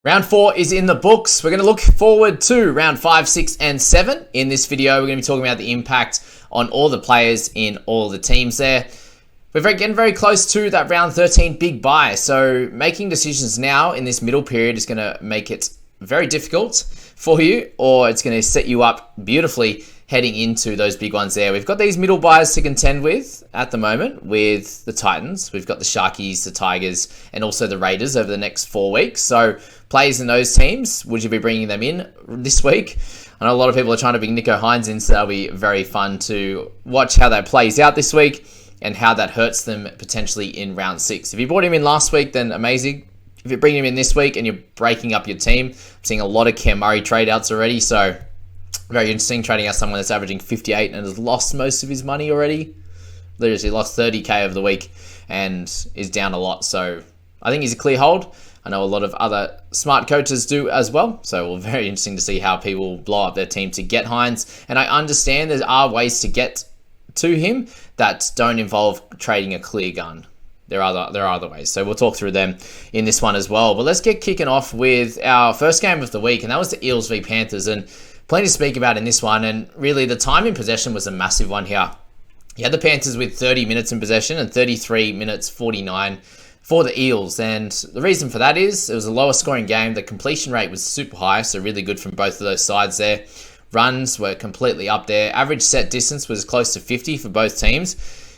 Round 4 is in the books. We're going to look forward to round 5, 6, and 7. In this video, we're going to be talking about the impact on all the players in all the teams there. We're getting very close to that round 13 big buy. So making decisions now in this middle period is going to make it very difficult for you, or it's going to set you up beautifully heading into those big ones there. We've got these middle buys to contend with at the moment with the Titans. We've got the Sharkies, the Tigers, and also the Raiders over the next 4 weeks. So players in those teams, would you be bringing them in this week? I know a lot of people are trying to bring Nicho Hynes in, so that'll be very fun to watch how that plays out this week and how that hurts them potentially in round 6. If you brought him in last week, then amazing. If you're bringing him in this week and you're breaking up your team, I'm seeing a lot of Cam Murray trade outs already, so very interesting trading out someone that's averaging 58 and has lost most of his money already. Literally lost 30k over the week and is down a lot, so I think he's a clear hold. I know a lot of other smart coaches do as well. So it will be very interesting to see how people blow up their team to get Hynes. And I understand there are ways to get to him that don't involve trading a clear gun. There are other ways. So we'll talk through them in this one as well. But let's get kicking off with our first game of the week. And that was the Eels v Panthers. And plenty to speak about in this one. And really the time in possession was a massive one here. You had the Panthers with 30 minutes in possession and 33 minutes 49 for the Eels, and the reason for that is it was a lower scoring game. The completion rate was super high, so really good from both of those sides there. Runs were completely up there. Average set distance was close to 50 for both teams,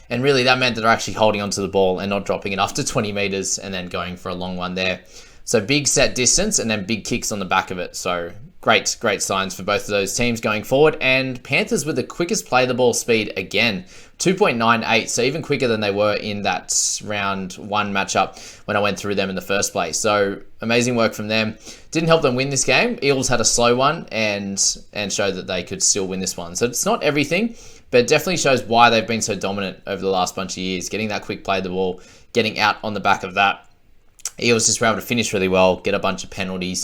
and really that meant that they're actually holding onto the ball and not dropping it after 20 meters and then going for a long one there. So big set distance and then big kicks on the back of it. So great signs for both of those teams going forward. And Panthers with the quickest play the ball speed again, 2.98, so even quicker than they were in that round 1 matchup when I went through them in the first place. So amazing work from them. Didn't help them win this game. Eels had a slow one and showed that they could still win this one. So it's not everything, but it definitely shows why they've been so dominant over the last bunch of years, getting that quick play the ball, getting out on the back of that. Eels just were able to finish really well, get a bunch of penalty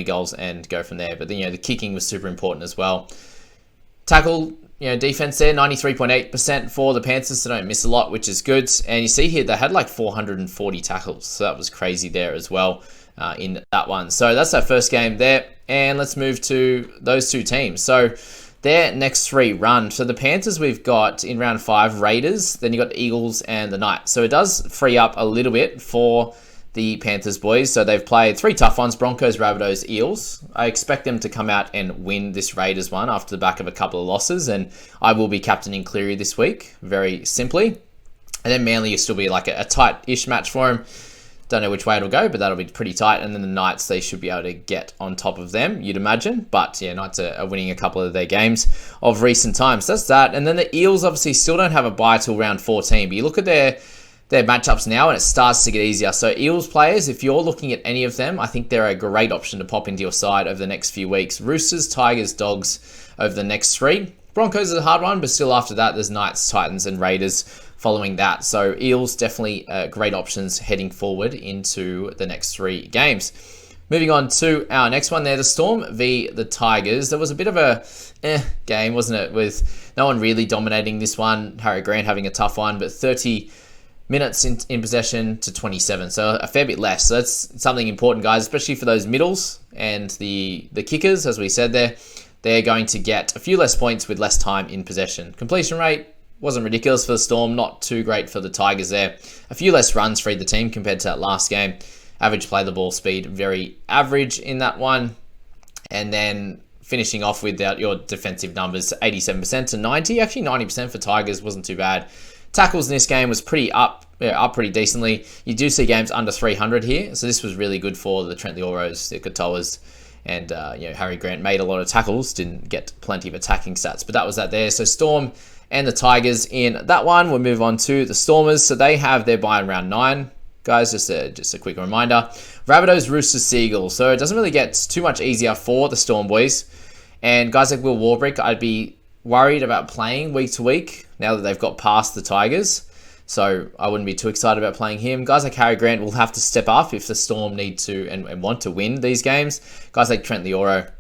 goals and go from there. But then, the kicking was super important as well. Tackle, defense there, 93.8% for the Panthers, so don't miss a lot, which is good. And you see here, they had like 440 tackles, so that was crazy there as well in that one. So that's our first game there. And let's move to those two teams. So their next 3 run. So the Panthers we've got in round 5, Raiders, then you got the Eagles and the Knights. So it does free up a little bit for the Panthers boys. So they've played 3 tough ones, Broncos, Rabbitohs, Eels. I expect them to come out and win this Raiders one after the back of a couple of losses, and I will be captaining Cleary this week, very simply. And then Manly will still be like a tight-ish match for him. Don't know which way it'll go, but that'll be pretty tight. And then the Knights, they should be able to get on top of them, you'd imagine. But yeah, Knights are winning a couple of their games of recent times. So that's that. And then the Eels obviously still don't have a bye till round 14. But you look at their matchups now and it starts to get easier. So Eels players, if you're looking at any of them, I think they're a great option to pop into your side over the next few weeks. Roosters, Tigers, Dogs over the next 3. Broncos is a hard one, but still after that, there's Knights, Titans, and Raiders following that. So Eels definitely great options heading forward into the next 3 games. Moving on to our next one there, the Storm v the Tigers. There was a bit of a game, wasn't it? With no one really dominating this one. Harry Grant having a tough one, but 30 minutes in possession to 27, so a fair bit less. So that's something important, guys, especially for those middles and the kickers, as we said there. They're going to get a few less points with less time in possession. Completion rate wasn't ridiculous for the Storm, not too great for the Tigers there. A few less runs freed the team compared to that last game. Average play the ball speed, very average in that one. And then finishing off with your defensive numbers, 87% to 90. Actually, 90% for Tigers wasn't too bad. Tackles in this game was pretty up pretty decently. You do see games under 300 here, so this was really good for the Trent Oros, the Katoas, and Harry Grant made a lot of tackles, didn't get plenty of attacking stats, but that was that there. So Storm and the Tigers in that one. We'll move on to the Stormers. So they have their bye in round 9. Guys, just a quick reminder. Rabbitohs, Roosters, Seagulls. So it doesn't really get too much easier for the Storm boys. And guys like Will Warbrick, I'd be worried about playing week to week now that they've got past the Tigers. So I wouldn't be too excited about playing him. Guys like Harry Grant will have to step up if the Storm need to and want to win these games. Guys like Trent Lioro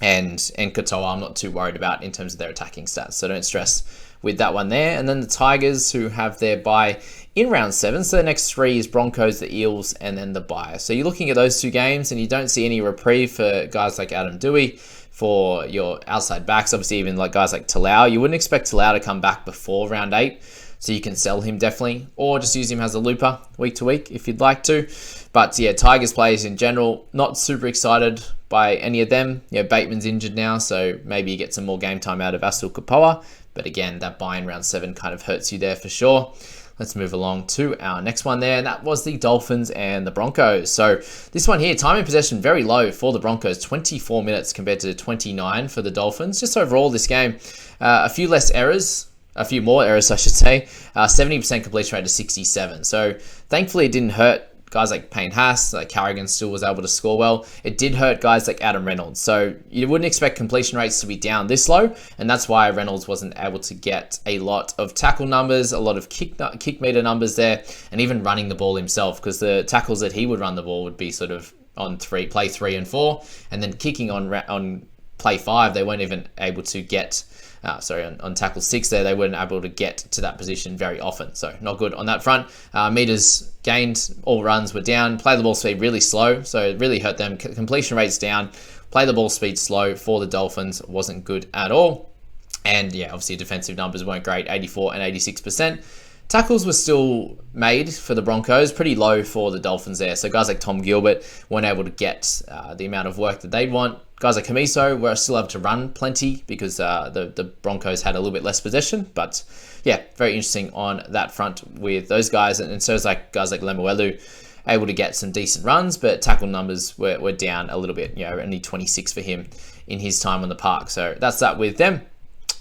And Katoa, I'm not too worried about in terms of their attacking stats, so don't stress with that one there. And then the Tigers, who have their bye in round 7. So the next 3 is Broncos, the Eels, and then the bye. So you're looking at those 2 games, and you don't see any reprieve for guys like Adam Doueihi, for your outside backs. Obviously, even like guys like Talau. You wouldn't expect Talau to come back before round 8. So you can sell him definitely, or just use him as a looper week to week if you'd like to. But yeah, Tigers players in general, not super excited by any of them. You know, Bateman's injured now, so maybe you get some more game time out of Asul Kapoa. But again, that buy in round 7 kind of hurts you there for sure. Let's move along to our next one there, and that was the Dolphins and the Broncos. So this one here, time in possession very low for the Broncos, 24 minutes compared to 29 for the Dolphins. Just overall this game, a few more errors, I should say. 70% completion rate to 67. So thankfully it didn't hurt guys like Payne Haas, like Carrigan still was able to score well. It did hurt guys like Adam Reynolds. So you wouldn't expect completion rates to be down this low, and that's why Reynolds wasn't able to get a lot of tackle numbers, a lot of kick meter numbers there, and even running the ball himself, because the tackles that he would run the ball would be sort of on play 3 and 4, and then kicking on play 5, they weren't even able to get on tackle 6 there, they weren't able to get to that position very often. So not good on that front. Meters gained, all runs were down. Play the ball speed really slow, so it really hurt them. Completion rates down. Play the ball speed slow for the Dolphins wasn't good at all. And yeah, obviously defensive numbers weren't great, 84 and 86%. Tackles were still made for the Broncos, pretty low for the Dolphins there. So guys like Tom Gilbert weren't able to get the amount of work that they'd want. Guys like Camiso were still able to run plenty because the Broncos had a little bit less possession. But yeah, very interesting on that front with those guys. And so it's like guys like Lemuelu able to get some decent runs, but tackle numbers were down a little bit. You know, only 26 for him in his time on the park. So that's that with them.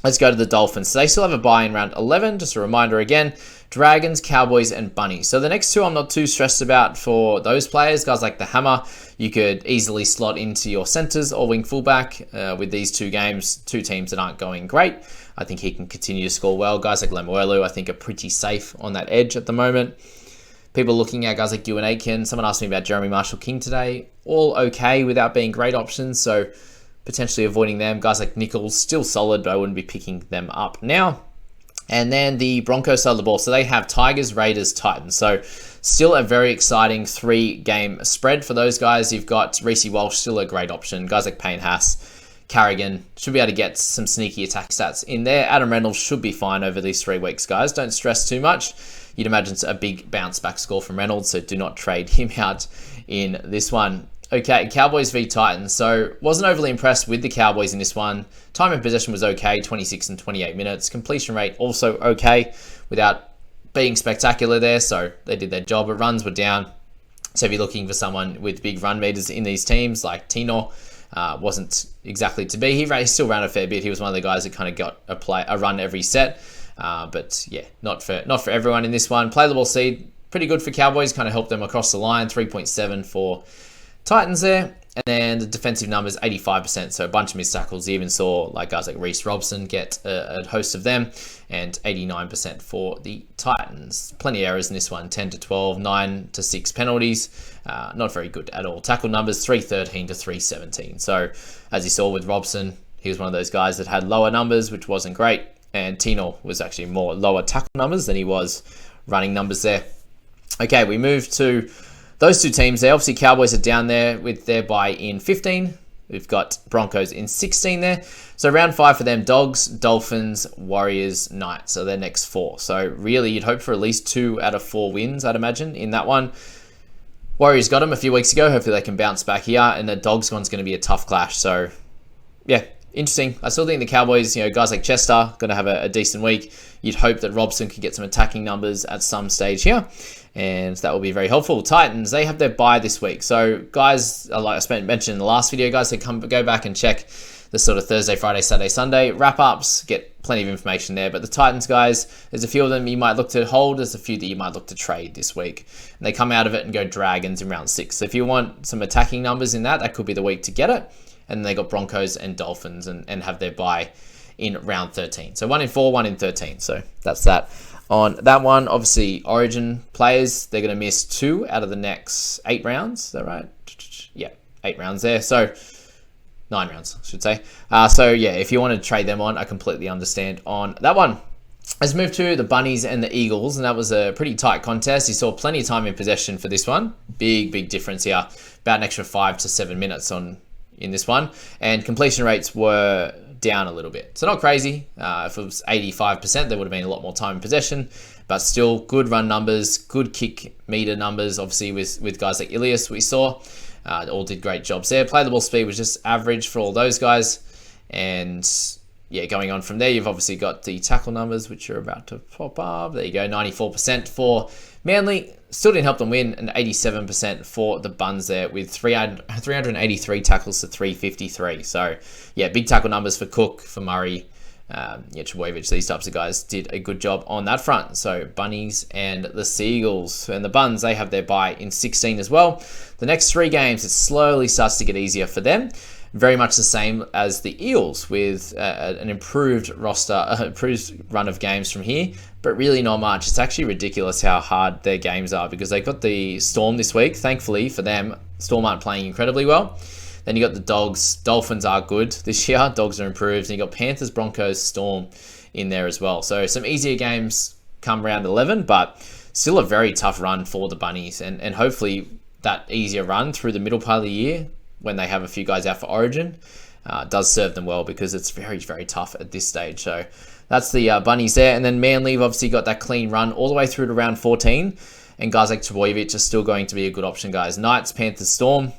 Let's go to the Dolphins. So they still have a bye in round 11. Just a reminder again, Dragons, Cowboys, and Bunnies. So the next 2 I'm not too stressed about for those players. Guys like the Hammer, you could easily slot into your centers or wing fullback with these 2 games, 2 teams that aren't going great. I think he can continue to score well. Guys like Lemuelu, I think, are pretty safe on that edge at the moment. People looking at guys like Ewan Aitken. Someone asked me about Jeremy Marshall-King today. All okay without being great options, so potentially avoiding them. Guys like Nichols, still solid, but I wouldn't be picking them up now. And then the Broncos side of the ball. So they have Tigers, Raiders, Titans. So still a very exciting 3-game spread for those guys. You've got Reece Walsh, still a great option. Guys like Payne Haas, Carrigan should be able to get some sneaky attack stats in there. Adam Reynolds should be fine over these 3 weeks, guys. Don't stress too much. You'd imagine it's a big bounce back score from Reynolds, so do not trade him out in this one. Okay, Cowboys v Titans. So wasn't overly impressed with the Cowboys in this one. Time in possession was okay, 26 and 28 minutes. Completion rate also okay without being spectacular there. So they did their job, but runs were down. So if you're looking for someone with big run meters in these teams, like Tino, wasn't exactly to be. He still ran a fair bit. He was one of the guys that kind of got a run every set. But yeah, not for everyone in this one. Play the ball seed, pretty good for Cowboys. Kind of helped them across the line, 3.7 for Titans there. And then the defensive numbers, 85%, so a bunch of missed tackles. You even saw like guys like Reece Robson get a host of them, and 89% for the Titans. Plenty of errors in this one, 10 to 12, 9 to 6 penalties. Not very good at all. Tackle numbers, 313 to 317. So as you saw with Robson, he was one of those guys that had lower numbers, which wasn't great. And Tino was actually more lower tackle numbers than he was running numbers there. Okay, we move to those 2 teams there. Obviously, Cowboys are down there with their bye in 15. We've got Broncos in 16 there. So round 5 for them, Dogs, Dolphins, Warriors, Knights. So their next 4. So really, you'd hope for at least 2 out of 4 wins, I'd imagine, in that one. Warriors got them a few weeks ago. Hopefully they can bounce back here. And the Dogs one's going to be a tough clash. So yeah, interesting. I still think the Cowboys, guys like Chester, going to have a decent week. You'd hope that Robson could get some attacking numbers at some stage here, and that will be very helpful. Titans, they have their bye this week. So guys, like I mentioned in the last video, guys, they go back and check the sort of Thursday, Friday, Saturday, Sunday wrap-ups, get plenty of information there. But the Titans, guys, there's a few of them you might look to hold. There's a few that you might look to trade this week. And they come out of it and go Dragons in round 6. So if you want some attacking numbers in that could be the week to get it. And they got Broncos and Dolphins and have their bye in round 13. So 1 in 4, 1 in 13. So that's that on that one. Obviously, Origin players, they're going to miss 2 out of the next 8 rounds. Is that right? Yeah, 8 rounds there. So 9 rounds, I should say. So yeah, if you want to trade them on, I completely understand on that one. Let's move to the Bunnies and the Eagles, and that was a pretty tight contest. You saw plenty of time in possession for this one. Big difference here. About an extra 5 to 7 minutes in this one. And completion rates were down a little bit. So not crazy. If it was 85%, there would have been a lot more time in possession. But still, good run numbers, good kick meter numbers. Obviously, with guys like Ilias, we saw. All did great jobs there. Play the ball speed was just average for all those guys. And yeah, going on from there, you've obviously got the tackle numbers, which are about to pop up. There you go, 94% for Manly. Still didn't help them win, and 87% for the Buns there with 383 tackles to 353. So yeah, big tackle numbers for Cook, for Murray, Trbojevic, these types of guys did a good job on that front. So Bunnies and the Seagulls. And the Buns, they have their bye in 16 as well. The next 3 games, it slowly starts to get easier for them. Very much the same as the Eels, with an improved roster, improved run of games from here, but really not much. It's actually ridiculous how hard their games are, because they got the Storm this week. Thankfully for them, Storm aren't playing incredibly well. Then you got the Dogs. Dolphins are good this year. Dogs are improved. And you got Panthers, Broncos, Storm in there as well. So some easier games come round 11, but still a very tough run for the Bunnies. And hopefully that easier run through the middle part of the year, when they have a few guys out for Origin, does serve them well, because it's very tough at this stage. So that's the Bunnies there. And then Manly have obviously got that clean run all the way through to round 14. And guys like Trbojevic are still going to be a good option, guys. Knights, Panthers, Storm.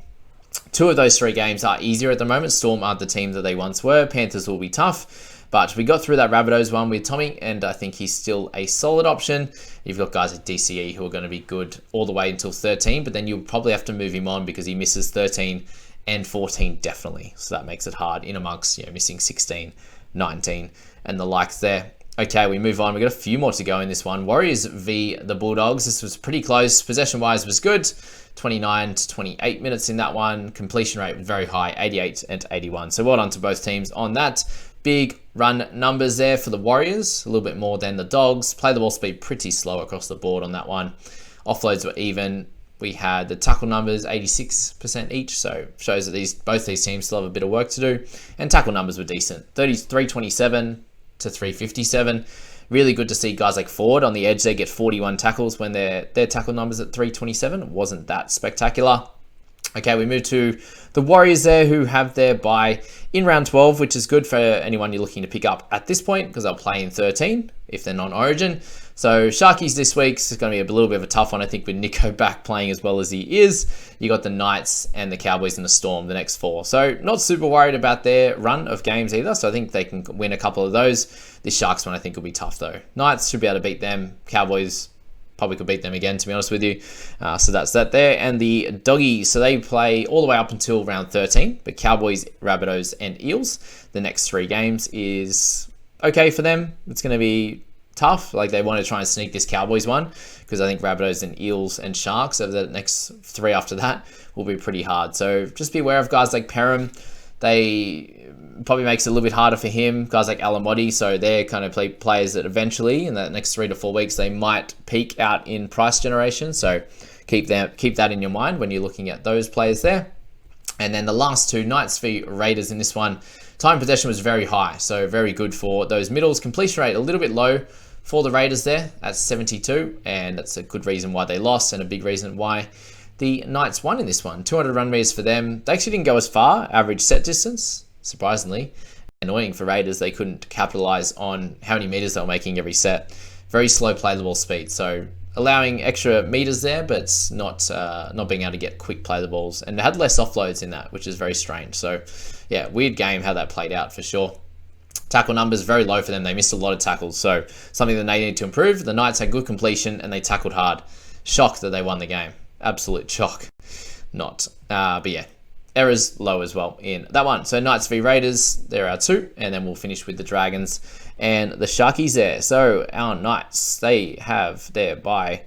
2 of those 3 games are easier at the moment. Storm aren't the team that they once were. Panthers will be tough. But we got through that Rabbitohs one with Tommy, and I think he's still a solid option. You've got guys like DCE who are going to be good all the way until 13, but then you'll probably have to move him on because he misses 13 and 14 definitely. So that makes it hard in amongst, missing 16, 19 and the likes there. Okay, we move on. We've got a few more to go in this one. Warriors v the Bulldogs. This was pretty close. Possession-wise was good. 29 to 28 minutes in that one. Completion rate was very high, 88 and 81. So well done to both teams on that. Big run numbers there for the Warriors. A little bit more than the Dogs. Play the ball speed pretty slow across the board on that one. Offloads were even. We had the tackle numbers 86% each, so shows that both these teams still have a bit of work to do. And tackle numbers were decent, 327 to 357. Really good to see guys like Ford on the edge. They get 41 tackles when their tackle numbers at 327. It wasn't that spectacular. Okay, we move to the Warriors there, who have their bye in round 12, which is good for anyone you're looking to pick up at this point, because they'll play in 13 if they're non-Origin. So Sharkies this week is going to be a little bit of a tough one, I think, with Nico back playing as well as he is. You got the Knights and the Cowboys and the Storm, the next 4. So not super worried about their run of games either. So I think they can win a couple of those. This Sharks one I think will be tough though. Knights should be able to beat them. Cowboys probably could beat them again, to be honest with you. So that's that there. And the Doggies, so they play all the way up until round 13. But Cowboys, Rabbitohs, and Eels, the next 3 games is okay for them. It's going to be tough. Like, they want to try and sneak this Cowboys one, because I think Rabbitohs and Eels and Sharks over the next 3 after that will be pretty hard. So just be aware of guys like Perham. They probably makes it a little bit harder for him. Guys like Alamotti, so they're kind of players that eventually in the next 3 to 4 weeks they might peak out in price generation. So keep that in your mind when you're looking at those players there. And then the last 2, Knights v Raiders in this one. Time possession was very high, so very good for those middles. Completion rate a little bit low for the Raiders there at 72, and that's a good reason why they lost, and a big reason why the Knights won in this one. 200 run meters for them. They actually didn't go as far, average set distance, surprisingly. Annoying for Raiders, they couldn't capitalize on how many meters they were making every set. Very slow play the ball speed, so allowing extra meters there, but not being able to get quick play the balls, and they had less offloads in that, which is very strange. So yeah, weird game how that played out for sure. Tackle numbers very low for them. They missed a lot of tackles, so something that they need to improve. The Knights had good completion and they tackled hard. Shocked that they won the game. Absolute shock. Not. But yeah, errors low as well in that one. So Knights v Raiders, there are 2, and then we'll finish with the Dragons and the Sharkies there. So our Knights, they have their bye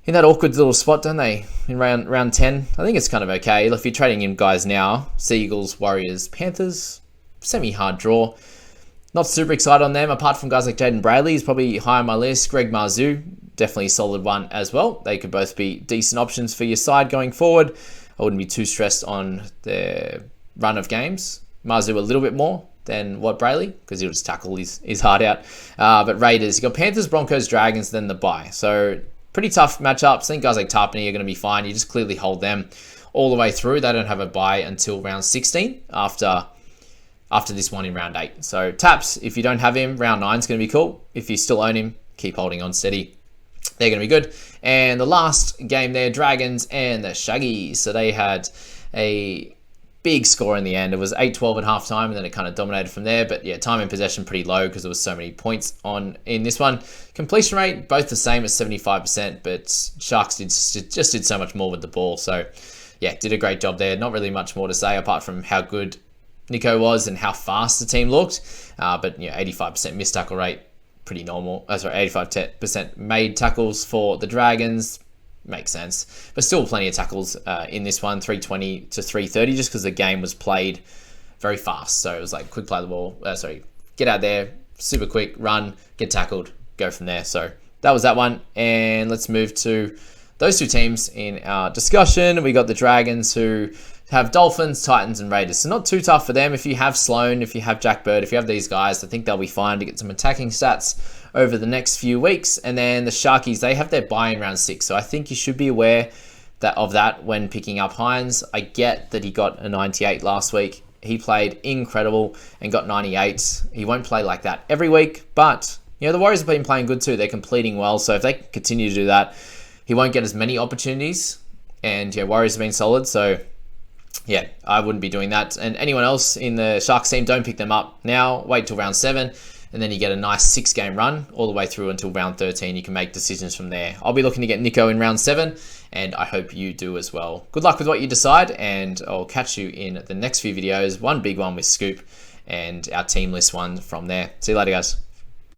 in that awkward little spot, don't they? In round 10. I think it's kind of okay. If you're trading in guys now, Seagulls, Warriors, Panthers, semi-hard draw. Not super excited on them, apart from guys like Jaden Bradley. He's probably high on my list. Greg Marzoo, definitely a solid one as well. They could both be decent options for your side going forward. I wouldn't be too stressed on their run of games. Marzu a little bit more than what Brayley, because he'll just tackle his heart out. But Raiders, you got Panthers, Broncos, Dragons, then the bye. So pretty tough matchups. I think guys like Tarpany are going to be fine. You just clearly hold them all the way through. They don't have a bye until round 16 after this one in round 8. So Taps, if you don't have him, round 9 is going to be cool. If you still own him, keep holding on steady. They're going to be good. And the last game there, Dragons and the Shaggies. So they had a big score in the end. It was 8-12 at halftime, and then it kind of dominated from there. But yeah, time in possession pretty low because there was so many points on in this one. Completion rate, both the same at 75%, but Sharks just did so much more with the ball. So yeah, did a great job there. Not really much more to say apart from how good Nico was and how fast the team looked. But 85% missed tackle rate, pretty normal. 85% made tackles for the Dragons. Makes sense. But still plenty of tackles in this one, 320 to 330, just because the game was played very fast. So it was like quick play the ball. Get out there, super quick, run, get tackled, go from there. So that was that one. And let's move to those two teams in our discussion. We got the Dragons, who have Dolphins, Titans, and Raiders. So not too tough for them. If you have Sloan, if you have Jack Bird, if you have these guys, I think they'll be fine to get some attacking stats over the next few weeks. And then the Sharkies, they have their bye in round 6. So I think you should be aware of that when picking up Hines. I get that he got a 98 last week. He played incredible and got 98. He won't play like that every week, but the Warriors have been playing good too. They're completing well. So if they continue to do that, he won't get as many opportunities. And Warriors have been solid. So yeah, I wouldn't be doing that. And anyone else in the Sharks team, don't pick them up now. Wait till round 7. And then you get a nice 6-game run all the way through until round 13. You can make decisions from there. I'll be looking to get Nico in round 7, and I hope you do as well. Good luck with what you decide, and I'll catch you in the next few videos. One big one with Scoop, and our team list one from there. See you later, guys.